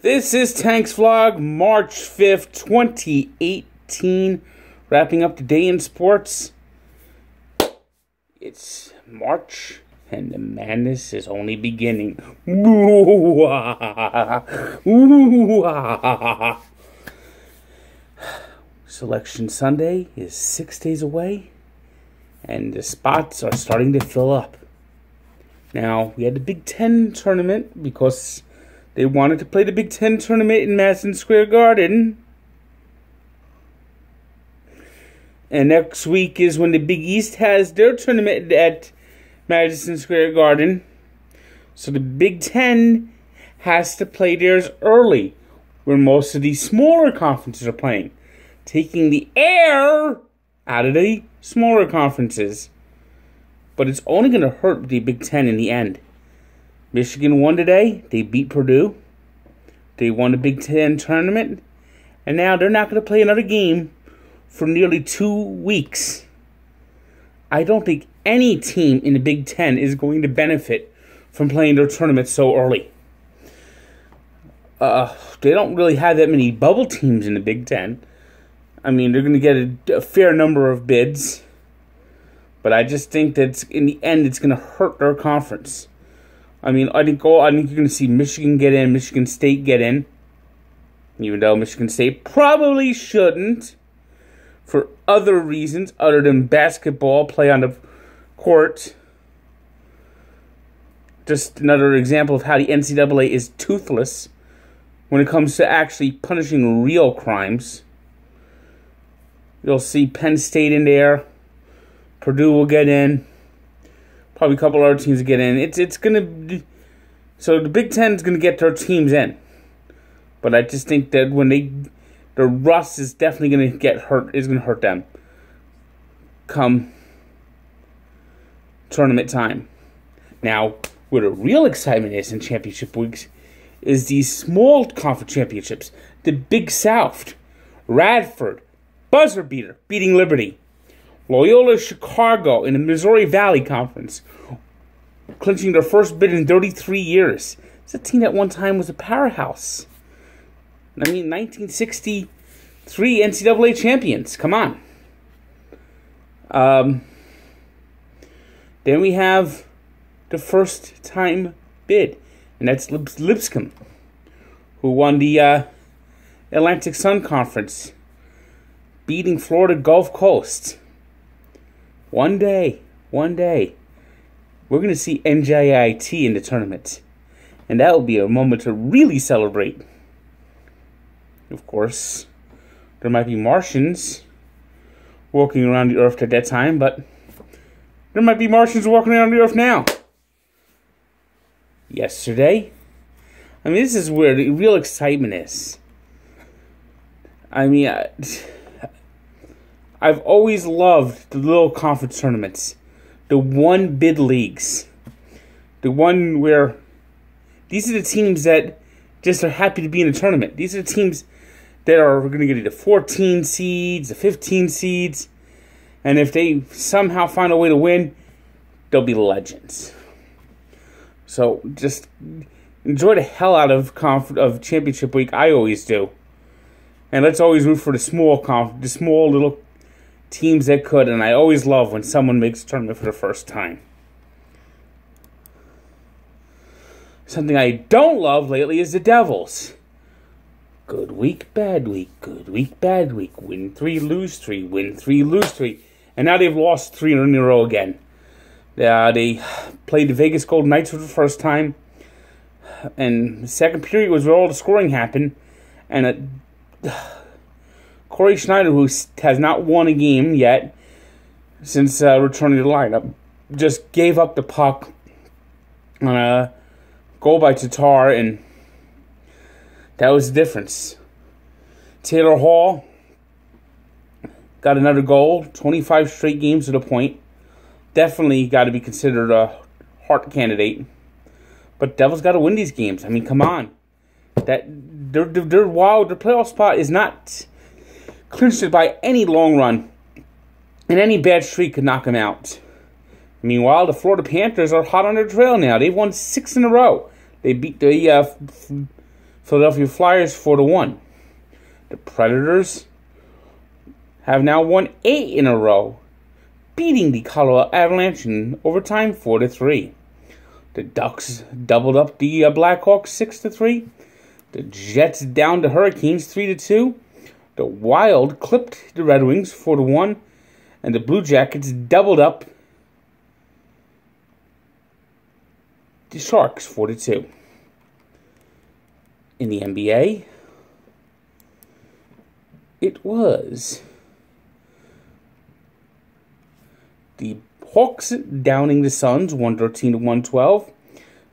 This is Tank's Vlog, March 5th, 2018. Wrapping up the day in sports. It's March, and the madness is only beginning. Selection Sunday is 6 days away, and the spots are starting to fill up. Now, we had the Big Ten tournament because they wanted to play the Big Ten tournament in Madison Square Garden. And next week is when the Big East has their tournament at Madison Square Garden. So the Big Ten has to play theirs early, where most of these smaller conferences are playing, taking the air out of the smaller conferences. But it's only going to hurt the Big Ten in the end. Michigan won today. They beat Purdue. They won the Big Ten tournament. And now they're not going to play another game for nearly 2 weeks. I don't think any team in the Big Ten is going to benefit from playing their tournament so early. They don't really have that many bubble teams in the Big Ten. I mean, they're going to get a fair number of bids. But I just think that in the end, it's going to hurt their conference. I think you're going to see Michigan get in, Michigan State get in. Even though Michigan State probably shouldn't, for other reasons other than basketball, play on the court. Just another example of how the NCAA is toothless when it comes to actually punishing real crimes. You'll see Penn State in there. Purdue will get in. Probably a couple other teams will get in. It's going to... So the Big Ten is going to get their teams in. But I just think that when the rust is definitely going to get hurt. Is going to hurt them come tournament time. Now, where the real excitement is in championship weeks is these small conference championships. The Big South. Radford. Buzzer beater. Beating Liberty. Loyola-Chicago in the Missouri Valley Conference, clinching their first bid in 33 years. It's a team that one time was a powerhouse. 1963 NCAA champions. Come on. Then we have the first time bid, and that's Lipscomb, who won the Atlantic Sun Conference, beating Florida Gulf Coast. One day, we're going to see NJIT in the tournament. And that will be a moment to really celebrate. Of course, there might be Martians walking around the earth at that time, but there might be Martians walking around the earth now. Yesterday, this is where the real excitement is. I've always loved the little conference tournaments. The one-bid leagues. The one where these are the teams that just are happy to be in a tournament. These are the teams that are going to get the 14 seeds, the 15 seeds. And if they somehow find a way to win, they'll be legends. So just enjoy the hell out of championship week. I always do. And let's always root for the small little teams that could, and I always love when someone makes a tournament for the first time. Something I don't love lately is the Devils. Good week, bad week. Good week, bad week. Win 3, lose 3. Win 3, lose 3. And now they've lost 3 in a row again. They played the Vegas Golden Knights for the first time, and the second period was where all the scoring happened, and Corey Schneider, who has not won a game yet since returning to the lineup, just gave up the puck on a goal by Tatar, and that was the difference. Taylor Hall got another goal, 25 straight games to the point. Definitely got to be considered a Hart candidate. But Devils got to win these games. Come on. Their playoff spot is not clinched by any long run, and any bad streak could knock them out. Meanwhile, the Florida Panthers are hot on their trail now. They've won 6 in a row. They beat the Philadelphia Flyers 4-1. The Predators have now won 8 in a row, beating the Colorado Avalanche in overtime 4-3. The Ducks doubled up the Blackhawks 6-3. The Jets down the Hurricanes 3-2. The Wild clipped the Red Wings 4-1. And the Blue Jackets doubled up the Sharks 4-2. In the NBA, it was the Hawks downing the Suns 113-112.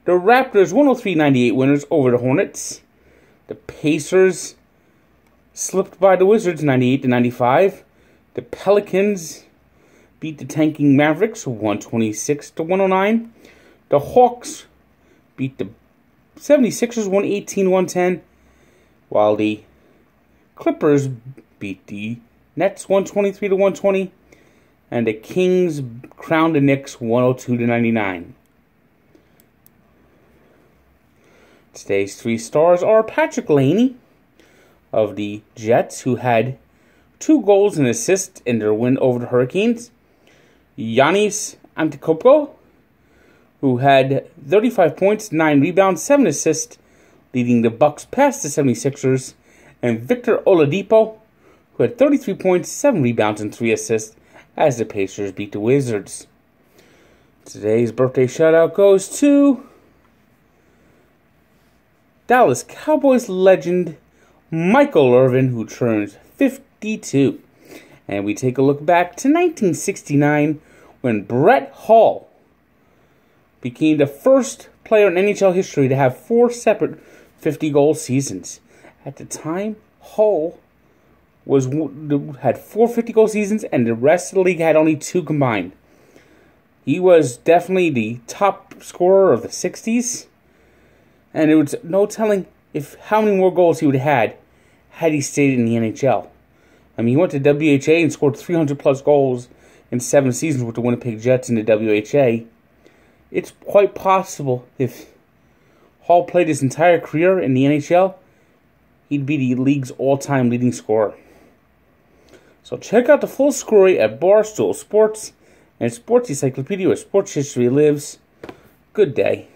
The Raptors 103-98 winners over the Hornets. The Pacers slipped by the Wizards 98-95. The Pelicans beat the tanking Mavericks 126-109. The Hawks beat the 76ers 118-110. While the Clippers beat the Nets 123-120. And the Kings crowned the Knicks 102-99. Today's 3 stars are Patrick Laney of the Jets, who had 2 goals and assists in their win over the Hurricanes. Giannis Antetokounmpo, who had 35 points, 9 rebounds, 7 assists, leading the Bucks past the 76ers. And Victor Oladipo, who had 33 points, 7 rebounds, and 3 assists, as the Pacers beat the Wizards. Today's birthday shout-out goes to Dallas Cowboys legend Michael Irvin, who turns 52. And we take a look back to 1969, when Brett Hull became the first player in NHL history to have 4 separate 50-goal seasons. At the time, Hull had 4 50-goal seasons, and the rest of the league had only 2 combined. He was definitely the top scorer of the 60s, and it was no telling how many more goals he would have had he stayed in the NHL. I mean, he went to WHA and scored 300-plus goals in 7 seasons with the Winnipeg Jets in the WHA. It's quite possible if Hall played his entire career in the NHL, he'd be the league's all-time leading scorer. So check out the full story at Barstool Sports and Sports Encyclopedia, where sports history lives. Good day.